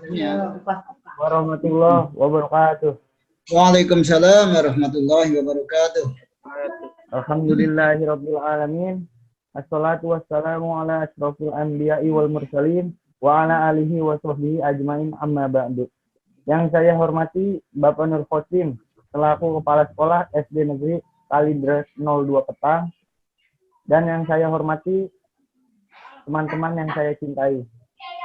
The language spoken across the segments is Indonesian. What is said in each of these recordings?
Warahmatullahi wabarakatuh. Waalaikumsalam warahmatullahi wabarakatuh. Alhamdulillahirabbil alamin. Assalatu wassalamu ala asyrofil anbiya'i wal mursalin wa ala alihi wa sahbihi ajmain amma ba'du. Yang saya hormati Bapak Nur Khotim selaku Kepala Sekolah SD Negeri Kalidres 02 Petang, dan yang saya hormati teman-teman yang saya cintai.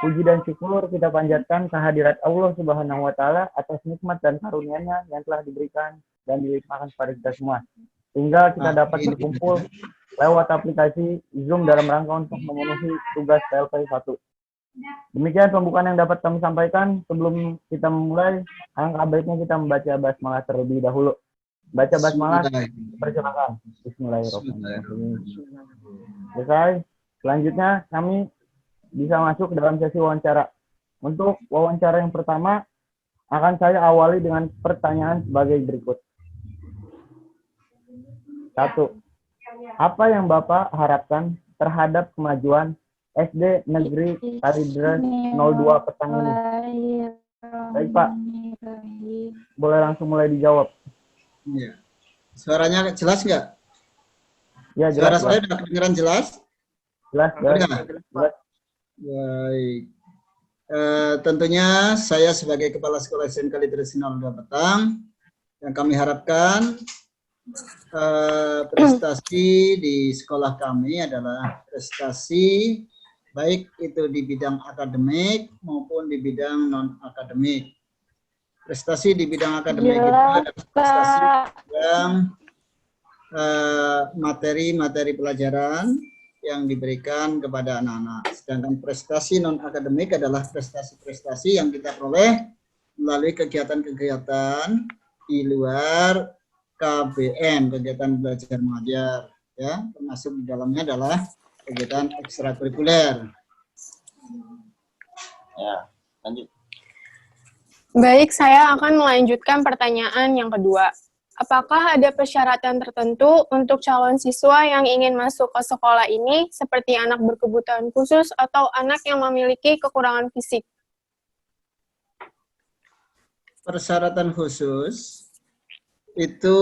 Puji dan syukur kita panjatkan kehadirat Allah Subhanahu wa taala atas nikmat dan karunia-Nya yang telah diberikan dan dilimpahkan kepada kita semua. Sehingga kita dapat berkumpul lewat aplikasi Zoom dalam rangka untuk memenuhi tugas PLP 1. Demikian pembukaan yang dapat kami sampaikan. Sebelum kita memulai, alangkah baiknya kita membaca basmalah terlebih dahulu. Baca basmalah, persilakan. Bismillahirrahmanirrahim. Selesai. Selanjutnya kami bisa masuk ke dalam sesi wawancara. Untuk wawancara yang pertama, akan saya awali dengan pertanyaan sebagai berikut. 1. Apa yang Bapak harapkan terhadap kemajuan SD Negeri Kalidres 02 Petang ini? Baik Pak, boleh langsung mulai dijawab. Ya. Suaranya jelas nggak? Ya, jelas. Suara saya sudah kedengaran jelas? Jelas. Baik. Tentunya saya sebagai Kepala Sekolah SDN Kalidres 02 Petang, yang kami harapkan prestasi di sekolah kami adalah prestasi baik itu di bidang akademik maupun di bidang non-akademik. Prestasi di bidang akademik itu adalah prestasi yang materi-materi pelajaran yang diberikan kepada anak-anak. Sedangkan prestasi non-akademik adalah prestasi-prestasi yang kita peroleh melalui kegiatan-kegiatan di luar KBM, kegiatan belajar mengajar, ya, termasuk di dalamnya adalah kegiatan ekstrakurikuler. Ya, lanjut. Baik, saya akan melanjutkan pertanyaan yang kedua. Apakah ada persyaratan tertentu untuk calon siswa yang ingin masuk ke sekolah ini, seperti anak berkebutuhan khusus atau anak yang memiliki kekurangan fisik? Persyaratan khusus itu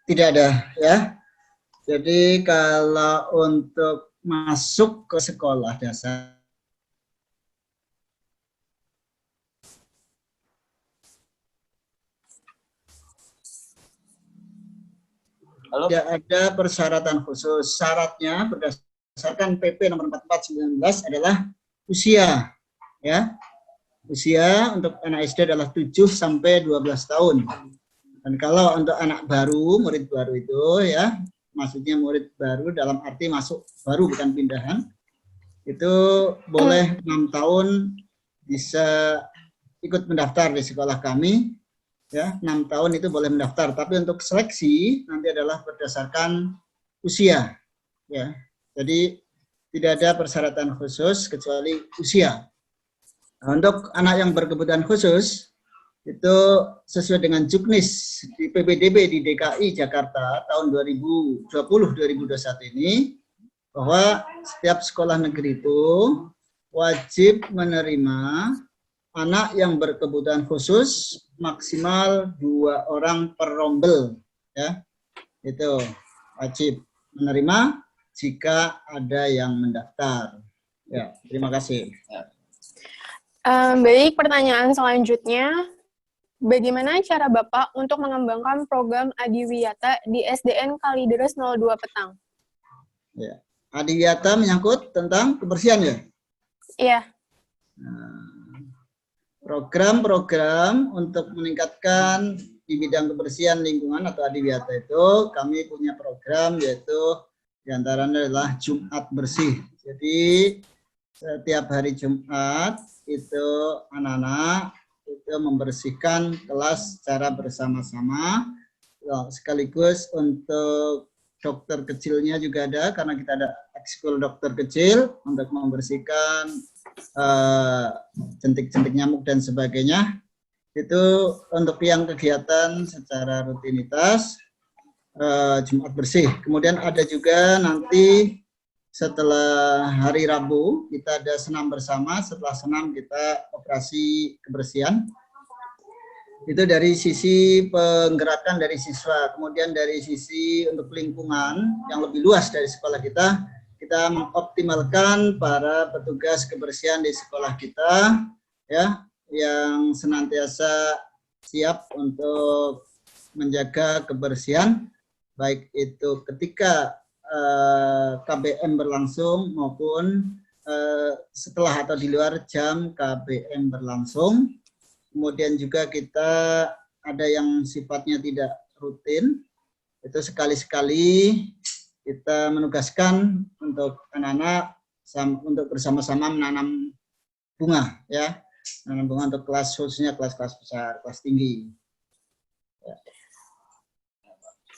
tidak ada, ya. Jadi kalau untuk masuk ke sekolah dasar, tidak ada persyaratan khusus. Syaratnya berdasarkan PP nomor 44/19 adalah usia, ya. Usia untuk anak SD adalah 7 sampai 12 tahun. Dan kalau untuk anak baru, murid baru itu, ya, maksudnya murid baru dalam arti masuk baru bukan pindahan, itu boleh 6 tahun bisa ikut mendaftar di sekolah kami. Ya, 6 tahun itu boleh mendaftar, tapi untuk seleksi nanti adalah berdasarkan usia, ya. Jadi tidak ada persyaratan khusus kecuali usia. Nah, untuk anak yang berkebutuhan khusus itu sesuai dengan Juknis di PPDB di DKI Jakarta tahun 2020-2021 ini, bahwa setiap sekolah negeri itu wajib menerima anak yang berkebutuhan khusus maksimal 2 orang per rombel, ya. Itu wajib menerima jika ada yang mendaftar. Ya, terima kasih. Baik, pertanyaan selanjutnya. Bagaimana cara Bapak untuk mengembangkan program Adiwiyata di SDN Kalidres 02 Petang? Ya. Adiwiyata menyangkut tentang kebersihan, ya? Iya. Program-program untuk meningkatkan di bidang kebersihan lingkungan atau Adiwiyata itu, kami punya program yaitu diantaranya adalah Jumat Bersih. Jadi setiap hari Jumat itu anak-anak itu membersihkan kelas secara bersama-sama, sekaligus untuk dokter kecilnya juga ada, karena kita ada ekskul dokter kecil untuk membersihkan jentik-jentik nyamuk dan sebagainya. Itu untuk yang kegiatan secara rutinitas Jumat Bersih. Kemudian ada juga nanti setelah hari Rabu kita ada senam bersama, setelah senam kita operasi kebersihan. Itu dari sisi penggerakan dari siswa. Kemudian dari sisi untuk lingkungan yang lebih luas dari sekolah kita mengoptimalkan para petugas kebersihan di sekolah kita, ya, yang senantiasa siap untuk menjaga kebersihan, baik itu ketika KBM berlangsung maupun setelah atau di luar jam KBM berlangsung. Kemudian juga kita ada yang sifatnya tidak rutin, itu sekali-sekali kita menugaskan untuk anak-anak untuk bersama-sama menanam bunga, ya, menanam bunga untuk kelas, khususnya kelas-kelas besar, kelas tinggi. Ya.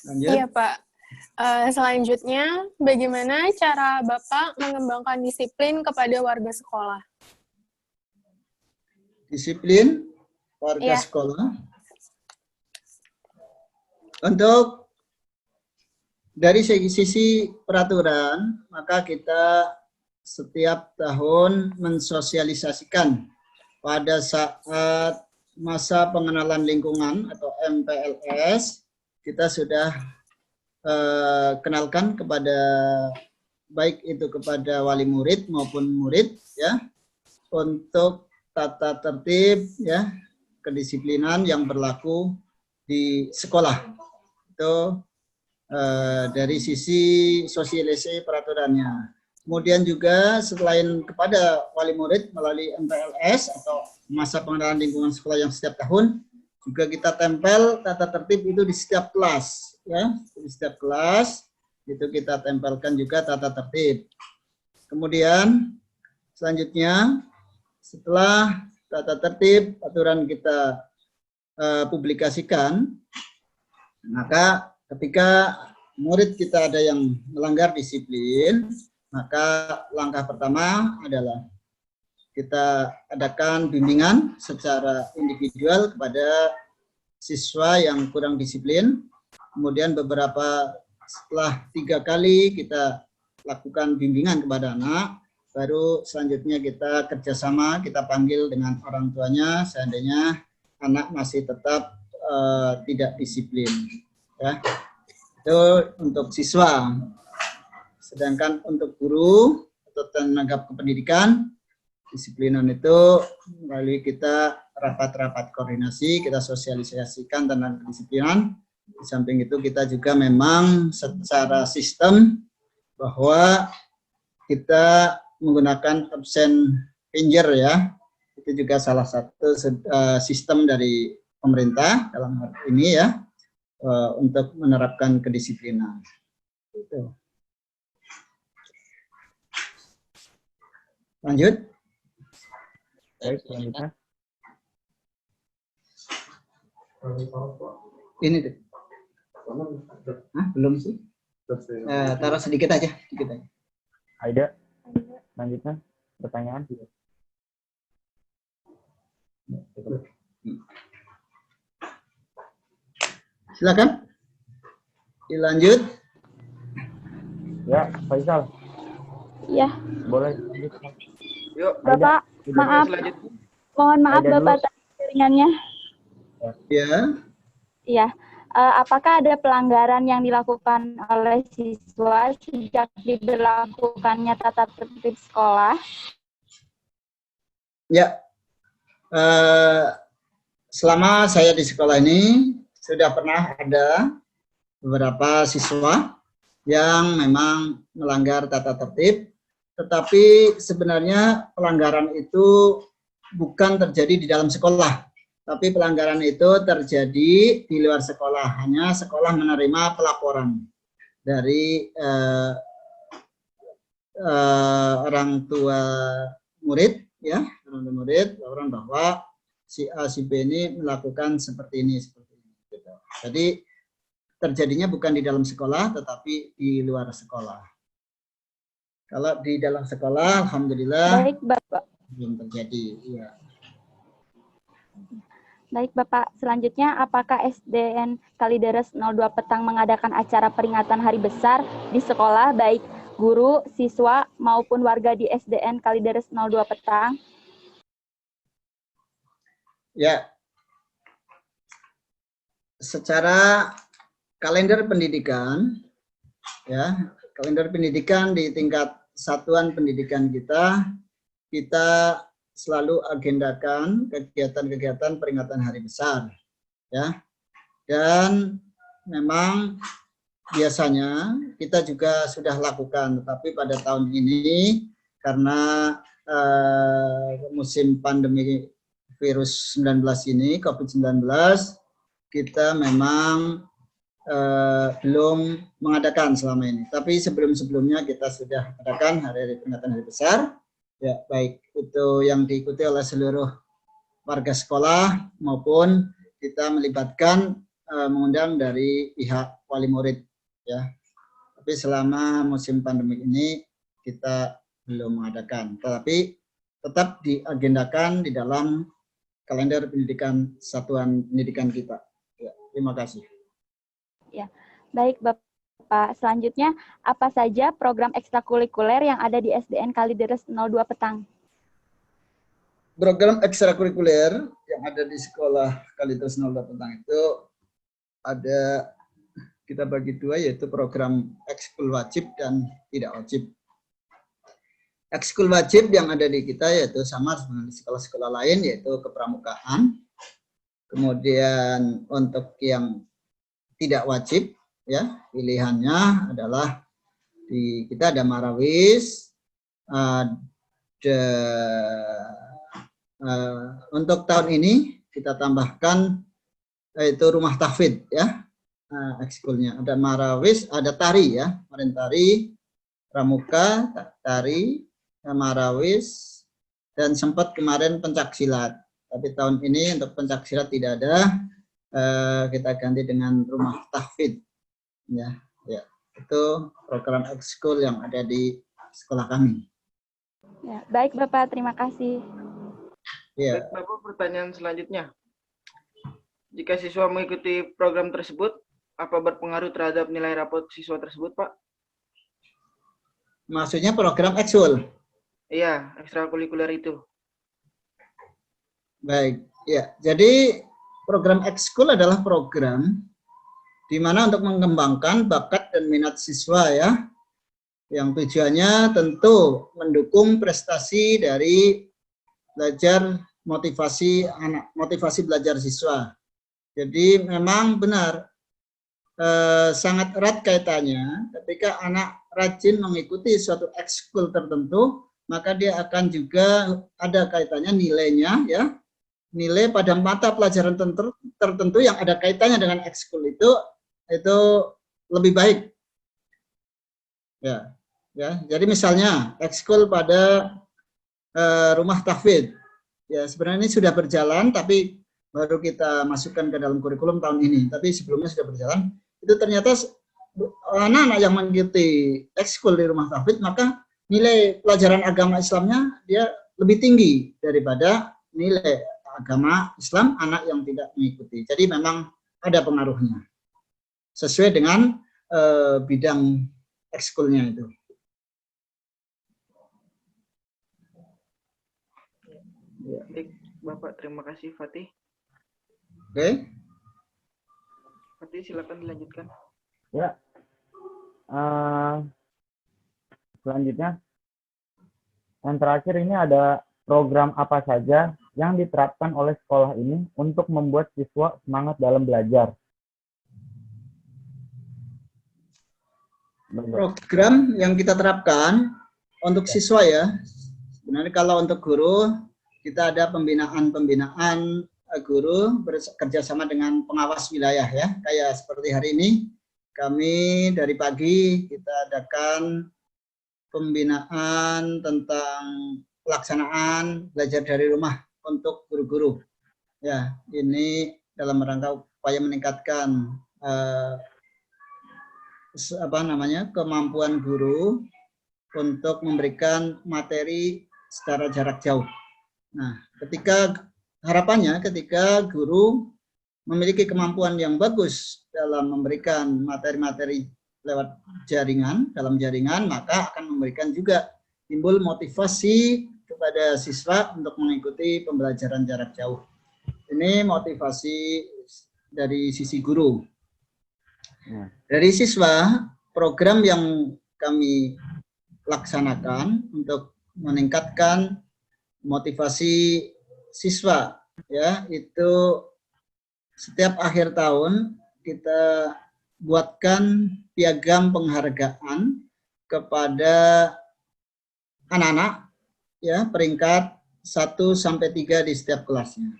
Lanjut. Iya Pak. Selanjutnya, bagaimana cara Bapak mengembangkan disiplin kepada warga sekolah? Disiplin warga sekolah. Untuk dari sisi peraturan, maka kita setiap tahun mensosialisasikan pada saat masa pengenalan lingkungan atau MPLS, kita sudah kenalkan kepada baik itu kepada wali murid maupun murid, ya, untuk tata tertib, ya, kedisiplinan yang berlaku di sekolah. Itu dari sisi sosialisasi peraturannya. Kemudian juga selain kepada wali murid melalui MPLS atau masa pengenalan lingkungan sekolah yang setiap tahun, juga kita tempel tata tertib itu di setiap kelas, ya, di setiap kelas itu kita tempelkan juga tata tertib. Kemudian selanjutnya setelah tata tertib aturan kita publikasikan, maka ketika murid kita ada yang melanggar disiplin, maka langkah pertama adalah kita adakan bimbingan secara individual kepada siswa yang kurang disiplin. Kemudian setelah 3 kali kita lakukan bimbingan kepada anak, baru selanjutnya kita kerjasama, kita panggil dengan orang tuanya seandainya anak masih tetap tidak disiplin, ya. Itu untuk siswa. Sedangkan untuk guru atau tenaga kependidikan, disiplinan itu melalui kita rapat-rapat koordinasi, kita sosialisasikan tentang kedisiplinan. Di samping itu kita juga memang secara sistem bahwa kita menggunakan absen pager, ya. Itu juga salah satu sistem dari pemerintah dalam hal ini, ya, untuk menerapkan kedisiplinan. Itu. Lanjut. Baik, selanjutnya. Ini tuh. Hah, belum sih? Taruh sedikit aja. Aida, selanjutnya pertanyaan. Silakan. Dilanjut. Ya, Faisal. Ya. Boleh. Yuk, Bapak, maaf. Mohon maaf Aida Bapak tadi jaringannya. Ya. Iya. Apakah ada pelanggaran yang dilakukan oleh siswa sejak diberlakukannya tata tertib sekolah? Ya. Selama saya di sekolah ini sudah pernah ada beberapa siswa yang memang melanggar tata tertib, tetapi sebenarnya pelanggaran itu bukan terjadi di dalam sekolah, tapi pelanggaran itu terjadi di luar sekolah. Hanya sekolah menerima pelaporan dari orang tua murid, ya, orang tua murid, laporan bahwa si A, si B ini melakukan seperti ini, seperti ini. Gitu. Jadi terjadinya bukan di dalam sekolah, tetapi di luar sekolah. Kalau di dalam sekolah, alhamdulillah. Baik, Bapak. Belum terjadi. Ya. Baik, Bapak. Selanjutnya, apakah SDN Kalideres 02 Petang mengadakan acara peringatan Hari Besar di sekolah, baik guru, siswa, maupun warga di SDN Kalideres 02 Petang? Ya, secara kalender pendidikan, ya, kalender pendidikan di tingkat satuan pendidikan kita selalu agendakan kegiatan-kegiatan peringatan hari besar, ya. Dan memang biasanya kita juga sudah lakukan, tetapi pada tahun ini karena musim pandemi virus 19 ini, COVID-19, kita memang belum mengadakan selama ini. Tapi sebelum-sebelumnya kita sudah adakan hari peringatan hari besar, ya, baik itu yang diikuti oleh seluruh warga sekolah maupun kita melibatkan mengundang dari pihak wali murid, ya. Tapi selama musim pandemi ini kita belum mengadakan, tetapi tetap diagendakan di dalam kalender pendidikan satuan pendidikan kita. Ya, terima kasih. Ya, baik Bapak. Selanjutnya, apa saja program ekstrakurikuler yang ada di SDN Kalideres 02 Petang? Program ekstrakurikuler yang ada di sekolah Kalideres 02 Petang itu ada, kita bagi dua, yaitu program ekskul wajib dan tidak wajib. Ekskul wajib yang ada di kita yaitu sama dengan di sekolah-sekolah lain, yaitu kepramukaan. Kemudian untuk yang tidak wajib, ya, pilihannya adalah kita ada marawis, untuk tahun ini kita tambahkan yaitu rumah tahfidz, ya, ekskulnya ada marawis, ada tari, ya, kemarin tari, pramuka, tari, marawis, dan sempat kemarin pencaksilat. Tapi tahun ini untuk pencaksilat tidak ada, kita ganti dengan rumah tahfidz, ya, ya. Itu program ekskul yang ada di sekolah kami. Ya, baik Bapak, terima kasih. Ya. Baik, Bapak, pertanyaan selanjutnya. Jika siswa mengikuti program tersebut, apa berpengaruh terhadap nilai rapot siswa tersebut, Pak? Maksudnya program ekskul? Iya, ekstrakurikuler itu. Baik, ya. Jadi program ekskul adalah program di mana untuk mengembangkan bakat dan minat siswa, ya, yang tujuannya tentu mendukung prestasi dari belajar, motivasi anak, motivasi belajar siswa. Jadi memang benar, sangat erat kaitannya ketika anak rajin mengikuti suatu ekskul tertentu, maka dia akan juga ada kaitannya nilainya, ya, nilai pada mata pelajaran tertentu yang ada kaitannya dengan ekskul itu lebih baik, ya, ya. Jadi misalnya ekskul pada rumah tahfidz, ya, sebenarnya ini sudah berjalan tapi baru kita masukkan ke dalam kurikulum tahun ini, tapi sebelumnya sudah berjalan. Itu ternyata anak-anak yang mengikuti ekskul di rumah tahfidz, maka nilai pelajaran agama Islamnya dia lebih tinggi daripada nilai agama Islam anak yang tidak mengikuti. Jadi memang ada pengaruhnya sesuai dengan bidang ekskulnya itu. Baik, Bapak, terima kasih, Fatih. Oke. Fatih, silakan dilanjutkan. Ya. Selanjutnya, yang terakhir ini ada program apa saja yang diterapkan oleh sekolah ini untuk membuat siswa semangat dalam belajar. Program yang kita terapkan untuk siswa, ya, sebenarnya kalau untuk guru kita ada pembinaan guru bekerja sama dengan pengawas wilayah, ya, kayak seperti hari ini kami dari pagi kita adakan pembinaan tentang pelaksanaan belajar dari rumah untuk guru-guru, ya. Ini dalam rangka upaya meningkatkan kemampuan guru untuk memberikan materi secara jarak jauh. Nah, harapannya ketika guru memiliki kemampuan yang bagus dalam memberikan materi-materi lewat jaringan, dalam jaringan, maka akan memberikan juga timbul motivasi kepada siswa untuk mengikuti pembelajaran jarak jauh. Ini motivasi dari sisi guru. Dari siswa, program yang kami laksanakan untuk meningkatkan motivasi siswa, ya, itu setiap akhir tahun kita buatkan piagam penghargaan kepada anak-anak, ya, peringkat 1 sampai 3 di setiap kelasnya.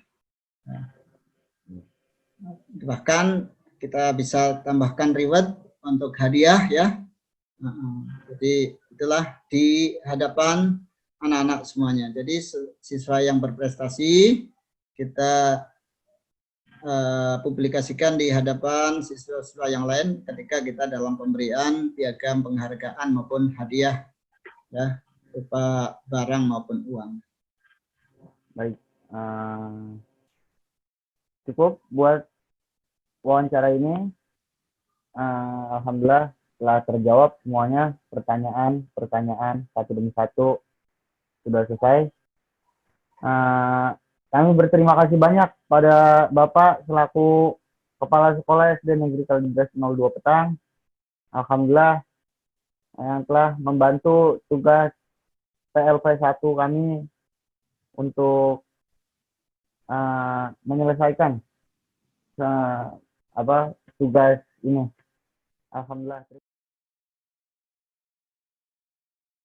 Bahkan kita bisa tambahkan reward untuk hadiah, ya. Jadi itulah di hadapan anak-anak semuanya. Jadi siswa yang berprestasi kita publikasikan di hadapan siswa-siswa yang lain ketika kita dalam pemberian piagam penghargaan maupun hadiah, ya, berupa barang maupun uang. Baik, cukup buat wawancara ini. Alhamdulillah telah terjawab semuanya, pertanyaan satu demi satu sudah selesai. Kami berterima kasih banyak pada Bapak selaku Kepala Sekolah SD Negeri Kalideres 02 Petang. Alhamdulillah yang telah membantu tugas PLP 1 kami untuk menyelesaikan tugas ini. Alhamdulillah.